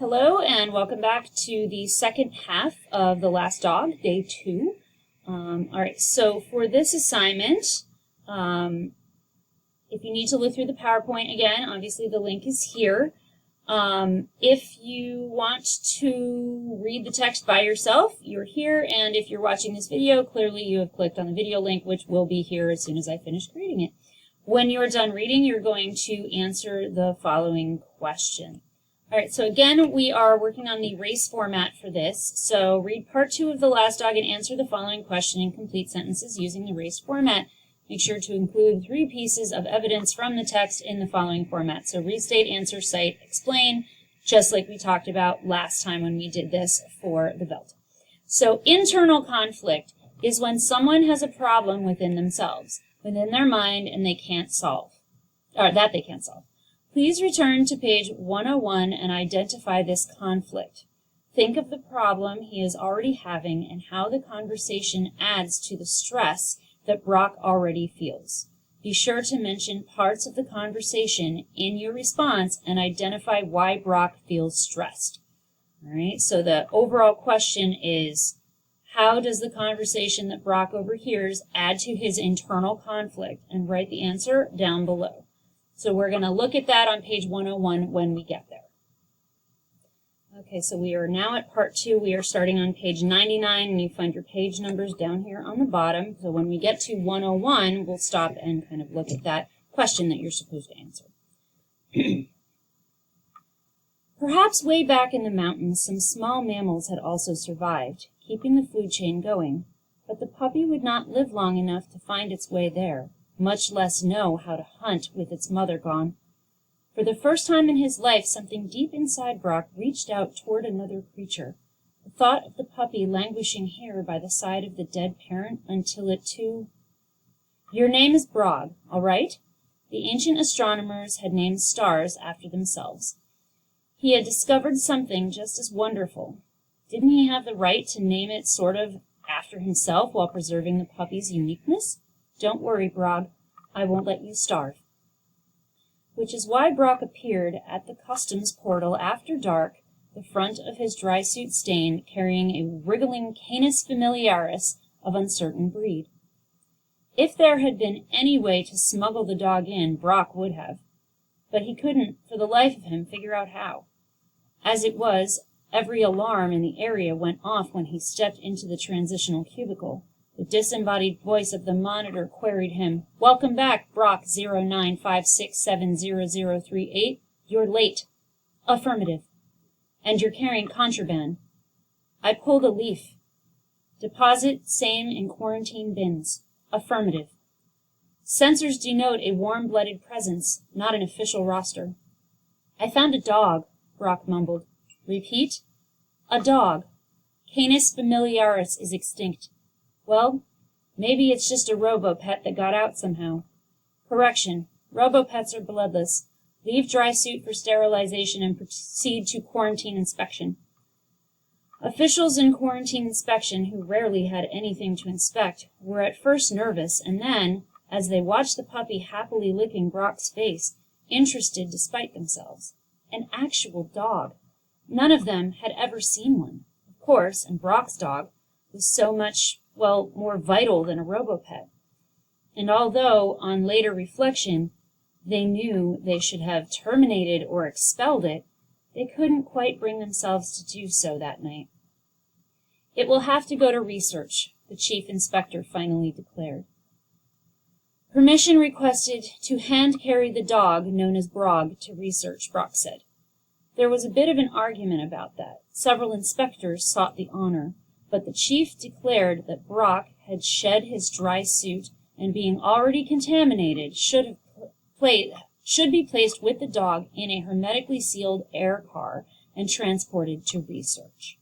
Hello and welcome back to the second half of The Last Dog, day 2. All right, so for this assignment, if you need to look through the PowerPoint again, obviously the link is here. If you want to read the text by yourself, you're here, and if you're watching this video, clearly you have clicked on the video link, which will be here as soon as I finish creating it. When you're done reading, you're going to answer the following question. All right, so again, we are working on the race format for this. So read part 2 of The Last Dog and answer the following question in complete sentences using the race format. Make sure to include 3 pieces of evidence from the text in the following format. So restate, answer, cite, explain, just like we talked about last time when we did this for the belt. So internal conflict is when someone has a problem within themselves, within their mind, and they can't solve, or that they can't solve. Please return to page 101 and identify this conflict. Think of the problem he is already having and how the conversation adds to the stress that Brock already feels. Be sure to mention parts of the conversation in your response and identify why Brock feels stressed. All right, so the overall question is, how does the conversation that Brock overhears add to his internal conflict? And write the answer down below. So we're going to look at that on page 101 when we get there. Okay, so we are now at part 2. We are starting on page 99, and you find your page numbers down here on the bottom. So when we get to 101, we'll stop and kind of look at that question that you're supposed to answer. Perhaps way back in the mountains, some small mammals had also survived, keeping the food chain going. But the puppy would not live long enough to find its way there, much less know how to hunt with its mother gone. For the first time in his life, something deep inside Brock reached out toward another creature. The thought of the puppy languishing here by the side of the dead parent until it too... Your name is Brog, all right? The ancient astronomers had named stars after themselves. He had discovered something just as wonderful. Didn't he have the right to name it sort of after himself while preserving the puppy's uniqueness? Don't worry, Brog. I won't let you starve. Which is why Brock appeared at the customs portal after dark, the front of his dry suit stained, carrying a wriggling Canis familiaris of uncertain breed. If there had been any way to smuggle the dog in, Brock would have. But he couldn't, for the life of him, figure out how. As it was, every alarm in the area went off when he stepped into the transitional cubicle. The disembodied voice of the monitor queried him, "Welcome back, Brock 0956700038. You're late." "Affirmative." "And you're carrying contraband." "I pulled a leaf." "Deposit same in quarantine bins." "Affirmative." "Sensors denote a warm-blooded presence, not an official roster." "I found a dog," Brock mumbled. "Repeat." "A dog. Canis familiaris is extinct." "Well, maybe it's just a robo-pet that got out somehow." "Correction. Robo-pets are bloodless. Leave dry suit for sterilization and proceed to quarantine inspection." Officials in quarantine inspection, who rarely had anything to inspect, were at first nervous, and then, as they watched the puppy happily licking Brock's face, interested despite themselves. An actual dog. None of them had ever seen one, of course, and Brock's dog was so much, well, more vital than a robo-pet. And although, on later reflection, they knew they should have terminated or expelled it, they couldn't quite bring themselves to do so that night. "It will have to go to research," the chief inspector finally declared. "Permission requested to hand-carry the dog, known as Brog, to research," Brock said. There was a bit of an argument about that. Several inspectors sought the honor, but the chief declared that Brock had shed his dry suit and, being already contaminated, should be placed with the dog in a hermetically sealed air car and transported to research.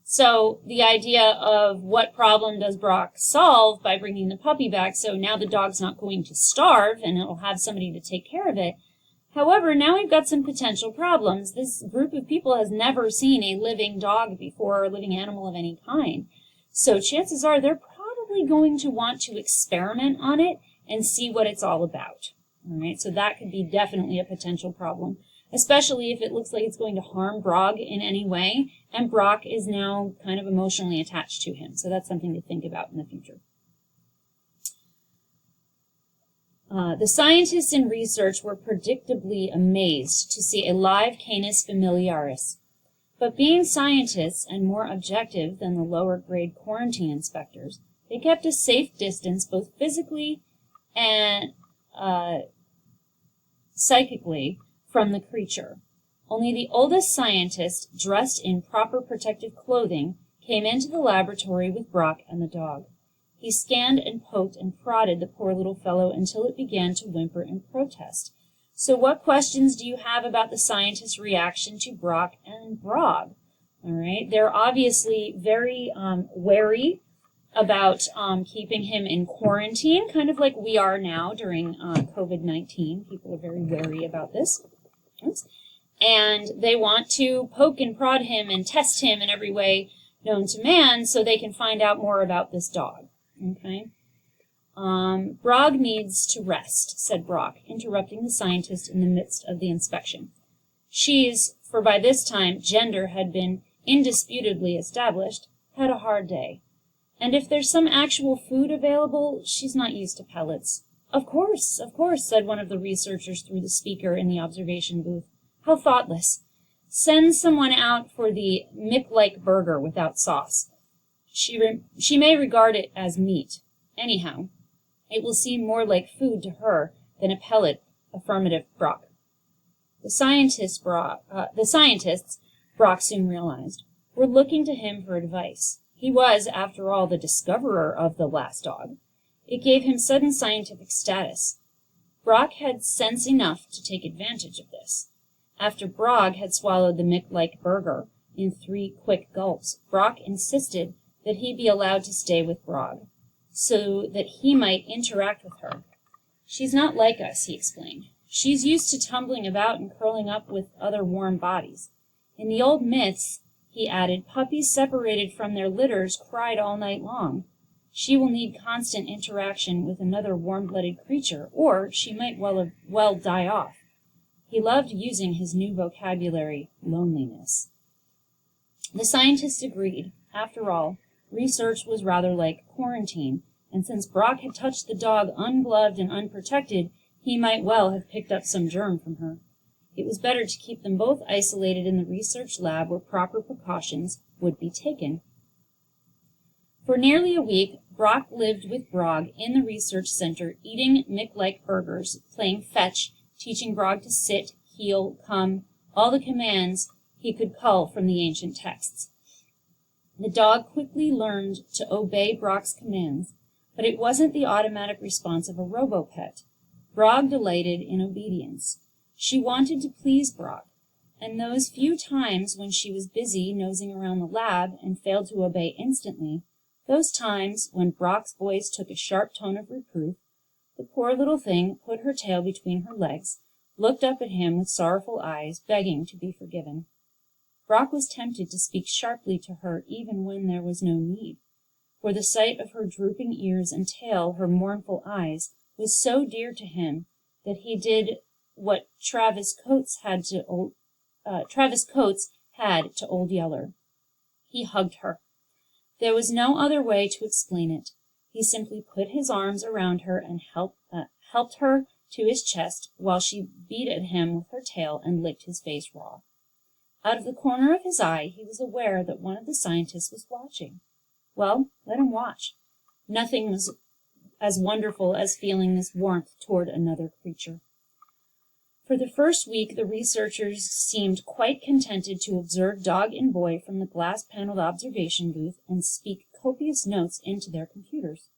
So the idea of what problem does Brock solve by bringing the puppy back? So now the dog's not going to starve and it'll have somebody to take care of it. However, now we've got some potential problems. This group of people has never seen a living dog before, or a living animal of any kind. So chances are they're probably going to want to experiment on it and see what it's all about. All right, so that could be definitely a potential problem. especially if it looks like it's going to harm Brog in any way, and Brock is now kind of emotionally attached to him. So that's something to think about in the future. The scientists in research were predictably amazed to see a live Canis familiaris. But being scientists and more objective than the lower grade quarantine inspectors, they kept a safe distance both physically and psychically from the creature. Only the oldest scientist, dressed in proper protective clothing, came into the laboratory with Brock and the dog. He scanned and poked and prodded the poor little fellow until it began to whimper and protest. So what questions do you have about the scientist's reaction to Brock and Brog? All right, they're obviously very wary about keeping him in quarantine, kind of like we are now during COVID-19. People are very wary about this. And they want to poke and prod him and test him in every way known to man so they can find out more about this dog. Okay. Brog needs to rest, said Brock, interrupting the scientist in the midst of the inspection. She's, for by this time gender had been indisputably established, had a hard day. And if there's some actual food available, she's not used to pellets. Of course, said one of the researchers through the speaker in the observation booth. How thoughtless. Send someone out for the Mick-like burger without sauce. She may regard it as meat. Anyhow, it will seem more like food to her than a pellet. Affirmative, Brock. The scientists, Brock soon realized, were looking to him for advice. He was, after all, the discoverer of the last dog. It gave him sudden scientific status. Brock had sense enough to take advantage of this. After Brog had swallowed the Mick-like burger in 3 quick gulps, Brock insisted that he be allowed to stay with Brog, so that he might interact with her. She's not like us, he explained. She's used to tumbling about and curling up with other warm bodies. In the old myths, he added, puppies separated from their litters cried all night long. She will need constant interaction with another warm-blooded creature, or she might well die off. He loved using his new vocabulary, loneliness. The scientists agreed. After all, research was rather like quarantine, and since Brock had touched the dog ungloved and unprotected, he might well have picked up some germ from her. It was better to keep them both isolated in the research lab where proper precautions would be taken. For nearly a week, Brock lived with Brog in the research center, eating Mick-like burgers, playing fetch, teaching Brog to sit, heel, come, all the commands he could cull from the ancient texts. The dog quickly learned to obey Brock's commands, but it wasn't the automatic response of a robo-pet. Brog delighted in obedience. She wanted to please Brock, and those few times when she was busy nosing around the lab and failed to obey instantly, those times when Brock's voice took a sharp tone of reproof, the poor little thing put her tail between her legs, looked up at him with sorrowful eyes, begging to be forgiven. Brock was tempted to speak sharply to her even when there was no need, for the sight of her drooping ears and tail, her mournful eyes, was so dear to him that he did what Travis Coates had to Old Yeller. He hugged her. There was no other way to explain it. He simply put his arms around her and helped her to his chest while she beat at him with her tail and licked his face raw. Out of the corner of his eye, he was aware that one of the scientists was watching. Well, let him watch. Nothing was as wonderful as feeling this warmth toward another creature. For the first week, the researchers seemed quite contented to observe dog and boy from the glass-paneled observation booth and speak copious notes into their computers.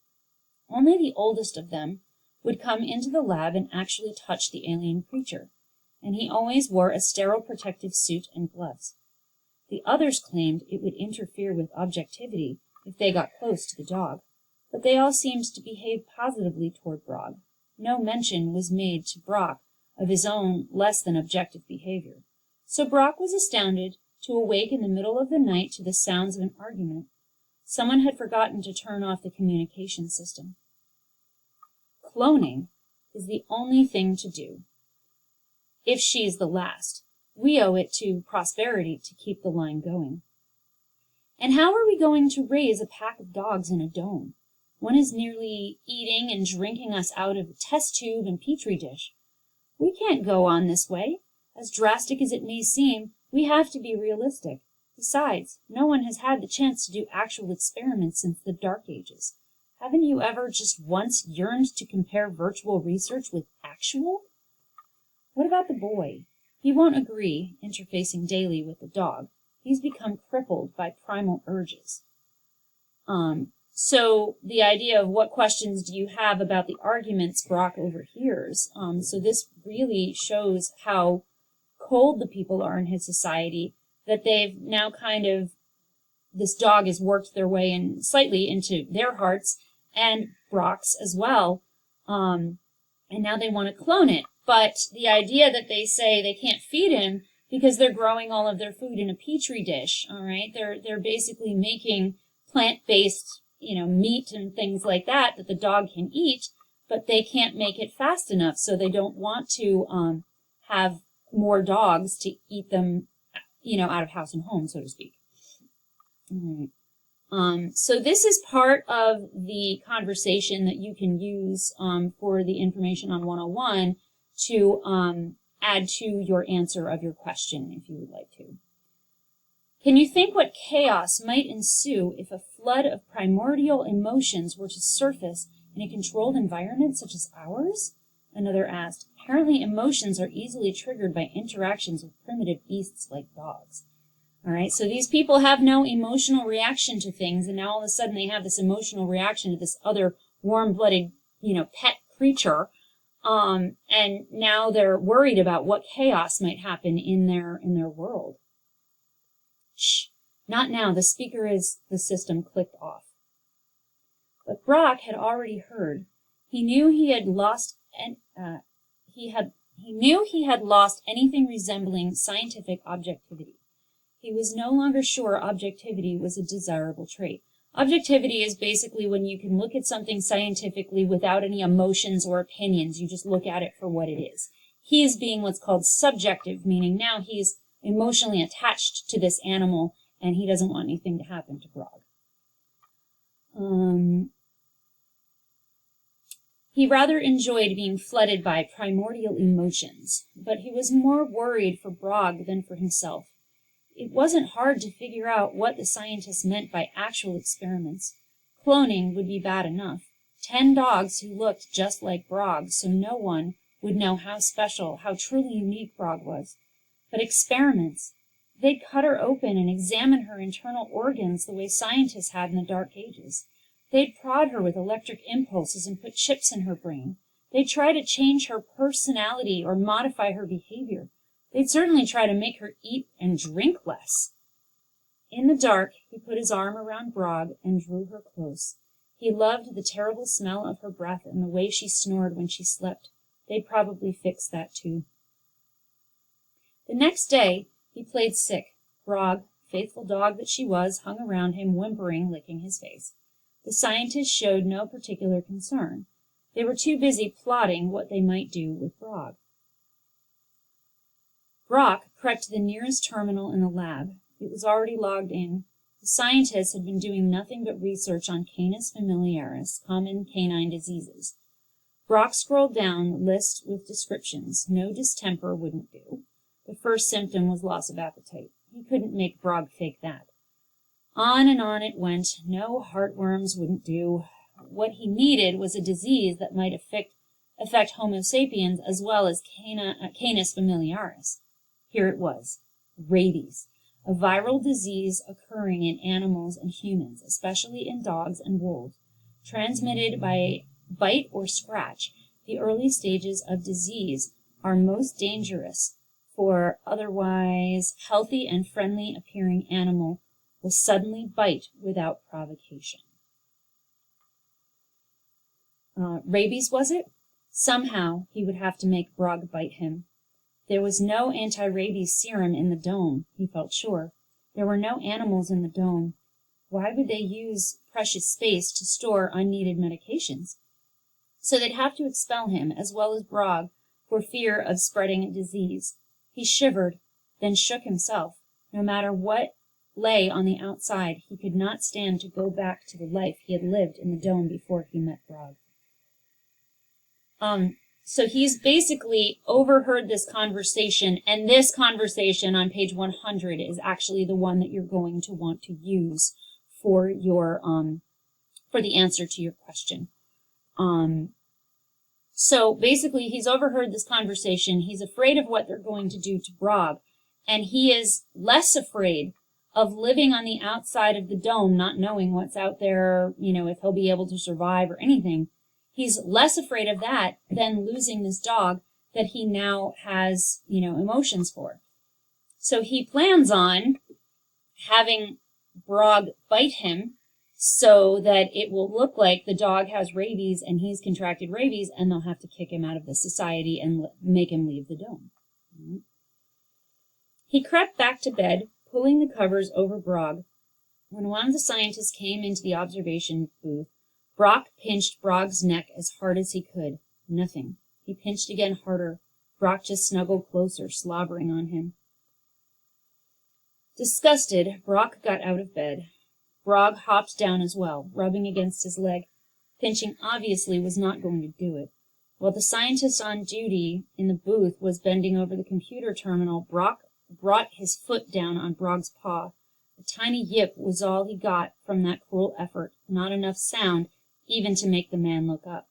Only the oldest of them would come into the lab and actually touch the alien creature, and he always wore a sterile protective suit and gloves. The others claimed it would interfere with objectivity if they got close to the dog, but they all seemed to behave positively toward Brog. No mention was made to Brock of his own less than objective behavior. So Brock was astounded to awake in the middle of the night to the sounds of an argument. Someone had forgotten to turn off the communication system. Cloning is the only thing to do. if she's the last. We owe it to prosperity to keep the line going. And how are we going to raise a pack of dogs in a dome? One is nearly eating and drinking us out of a test tube and petri dish. We can't go on this way. As drastic as it may seem, we have to be realistic. Besides, no one has had the chance to do actual experiments since the Dark Ages. Haven't you ever just once yearned to compare virtual research with actual? What about the boy? He won't agree, interfacing daily with the dog. He's become crippled by primal urges. So the idea of what questions do you have about the arguments Brock overhears. So this really shows how cold the people are in his society, that they've now this dog has worked their way in slightly into their hearts and Brock's as well. And now they want to clone it. But the idea that they say they can't feed him because they're growing all of their food in a petri dish, all right? They're basically making plant-based, meat and things like that the dog can eat, but they can't make it fast enough, so they don't want to have more dogs to eat them, out of house and home, so to speak. All right. So this is part of the conversation that you can use for the information on 101 to add to your answer of your question, if you would like to. Can you think what chaos might ensue if a flood of primordial emotions were to surface in a controlled environment such as ours? Another asked. Apparently emotions are easily triggered by interactions with primitive beasts like dogs. All right, so these people have no emotional reaction to things, and now all of a sudden they have this emotional reaction to this other warm-blooded, pet creature, and now they're worried about what chaos might happen in their world. Shh, not now. The system clicked off. But Brock had already heard. He knew he had lost anything resembling scientific objectivity. He was no longer sure objectivity was a desirable trait. Objectivity is basically when you can look at something scientifically without any emotions or opinions. You just look at it for what it is. He is being what's called subjective, meaning now he's emotionally attached to this animal and he doesn't want anything to happen to Brog. He rather enjoyed being flooded by primordial emotions, but he was more worried for Brog than for himself. It wasn't hard to figure out what the scientists meant by actual experiments. Cloning would be bad enough. 10 dogs who looked just like Brog, so no one would know how special, how truly unique Brog was. But experiments, they'd cut her open and examine her internal organs the way scientists had in the Dark Ages. They'd prod her with electric impulses and put chips in her brain. They'd try to change her personality or modify her behavior. They'd certainly try to make her eat and drink less. In the dark, he put his arm around Brog and drew her close. He loved the terrible smell of her breath and the way she snored when she slept. They'd probably fix that too. The next day, he played sick. Brog, faithful dog that she was, hung around him, whimpering, licking his face. The scientists showed no particular concern. They were too busy plotting what they might do with Brog. Brock crept to the nearest terminal in the lab. It was already logged in. The scientists had been doing nothing but research on Canis familiaris, common canine diseases. Brock scrolled down the list with descriptions. No distemper wouldn't do. The first symptom was loss of appetite. He couldn't make Brog fake that. On and on it went. No heartworms wouldn't do. What he needed was a disease that might affect Homo sapiens as well as Canis familiaris. Here it was, rabies, a viral disease occurring in animals and humans, especially in dogs and wolves, transmitted by bite or scratch. The early stages of disease are most dangerous, for otherwise healthy and friendly appearing animal will suddenly bite without provocation. Rabies, was it? Somehow he would have to make Brog bite him. There was no anti-rabies serum in the dome, he felt sure. There were no animals in the dome. Why would they use precious space to store unneeded medications? So they'd have to expel him, as well as Brog, for fear of spreading a disease. He shivered, then shook himself. No matter what lay on the outside, he could not stand to go back to the life he had lived in the dome before he met Brog. So he's basically overheard this conversation, and this conversation on page 100 is actually the one that you're going to want to use for your for the answer to your question. So basically, he's overheard this conversation. He's afraid of what they're going to do to Brog, and he is less afraid of living on the outside of the dome, not knowing what's out there, if he'll be able to survive or anything. He's less afraid of that than losing this dog that he now has, emotions for. So he plans on having Brog bite him so that it will look like the dog has rabies and he's contracted rabies, and they'll have to kick him out of the society and make him leave the dome. He crept back to bed, pulling the covers over Brog. When one of the scientists came into the observation booth, Brock pinched Brog's neck as hard as he could. Nothing. He pinched again harder. Brock just snuggled closer, slobbering on him. Disgusted, Brock got out of bed. Brog hopped down as well, rubbing against his leg. Pinching obviously was not going to do it. While the scientist on duty in the booth was bending over the computer terminal, Brock brought his foot down on Brog's paw. A tiny yip was all he got from that cruel effort, not enough sound even to make the man look up.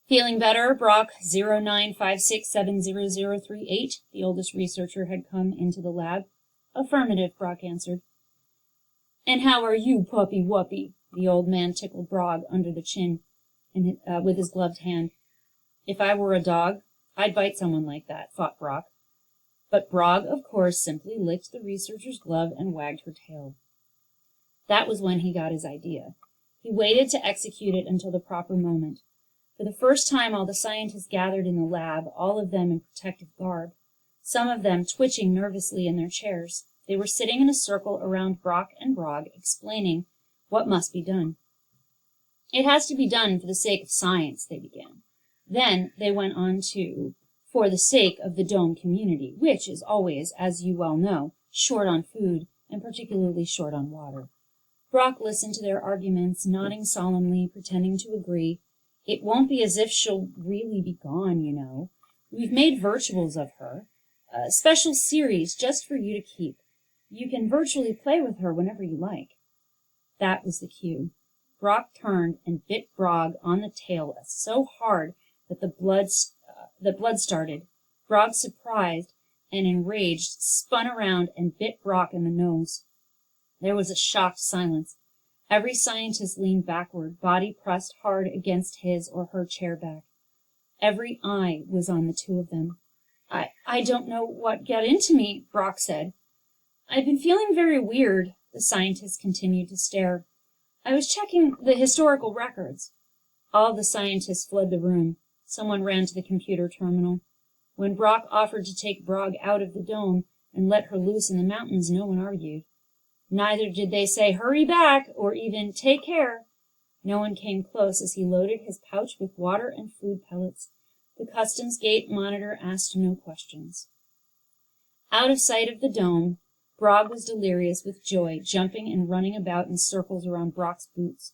Feeling better, Brock 0956700038, the oldest researcher, had come into the lab. Affirmative, Brock answered. And how are you, puppy wuppy? The old man tickled Brog under the chin with his gloved hand. If I were a dog, I'd bite someone like that, thought Brock. But Brog, of course, simply licked the researcher's glove and wagged her tail. That was when he got his idea. He waited to execute it until the proper moment. For the first time, all the scientists gathered in the lab, all of them in protective garb, some of them twitching nervously in their chairs. They were sitting in a circle around Brock and Brog, explaining what must be done. It has to be done for the sake of science, they began. Then they went on to, for the sake of the dome community, which is always, as you well know, short on food and particularly short on water. Brock listened to their arguments, nodding solemnly, pretending to agree. It won't be as if she'll really be gone, We've made virtuals of her. A special series just for you to keep. You can virtually play with her whenever you like. That was the cue. Brock turned and bit Brog on the tail so hard that the blood started. Brog, surprised and enraged, spun around and bit Brock in the nose. There was a shocked silence. Every scientist leaned backward, body pressed hard against his or her chair back. Every eye was on the two of them. I don't know what got into me, Brock said. I've been feeling very weird, the scientist continued to stare. I was checking the historical records. All the scientists fled the room. Someone ran to the computer terminal. When Brock offered to take Brog out of the dome and let her loose in the mountains, no one argued. Neither did they say, hurry back, or even, take care. No one came close as he loaded his pouch with water and food pellets. The customs gate monitor asked no questions. Out of sight of the dome, Brog was delirious with joy, jumping and running about in circles around Brock's boots.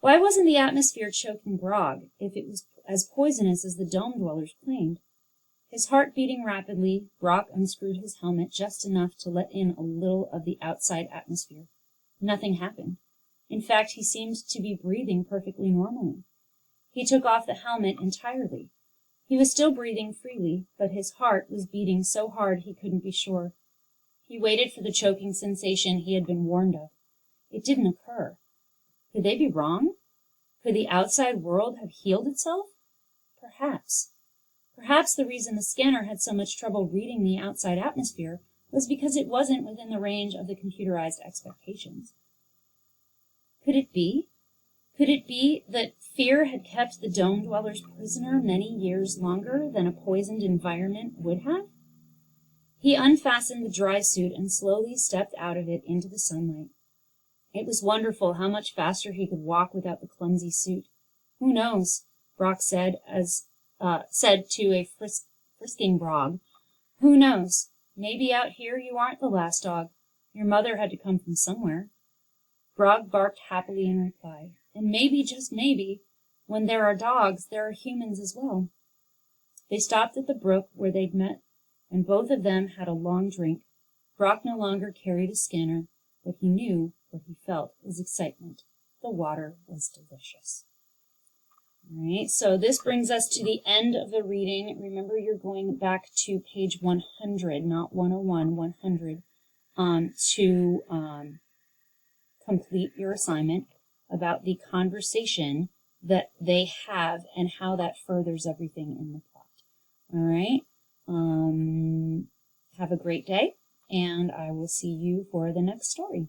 Why wasn't the atmosphere choking Brog, if it was as poisonous as the dome dwellers claimed? His heart beating rapidly, Brock unscrewed his helmet just enough to let in a little of the outside atmosphere. Nothing happened. In fact, he seemed to be breathing perfectly normally. He took off the helmet entirely. He was still breathing freely, but his heart was beating so hard he couldn't be sure. He waited for the choking sensation he had been warned of. It didn't occur. Could they be wrong? Could the outside world have healed itself? Perhaps. Perhaps the reason the scanner had so much trouble reading the outside atmosphere was because it wasn't within the range of the computerized expectations. Could it be? Could it be that fear had kept the dome dwellers prisoner many years longer than a poisoned environment would have? He unfastened the dry suit and slowly stepped out of it into the sunlight. It was wonderful how much faster he could walk without the clumsy suit. Who knows, Brock said, as said to a frisking Brog, "Who knows? Maybe out here you aren't the last dog. Your mother had to come from somewhere." Brog barked happily in reply. And maybe, just maybe, when there are dogs, there are humans as well. They stopped at the brook where they'd met, and both of them had a long drink. Brock no longer carried a scanner, but he knew what he felt was excitement. The water was delicious. All right, so this brings us to the end of the reading. Remember, you're going back to page 100, not 101, 100, to complete your assignment about the conversation that they have and how that furthers everything in the plot. All right, have a great day, and I will see you for the next story.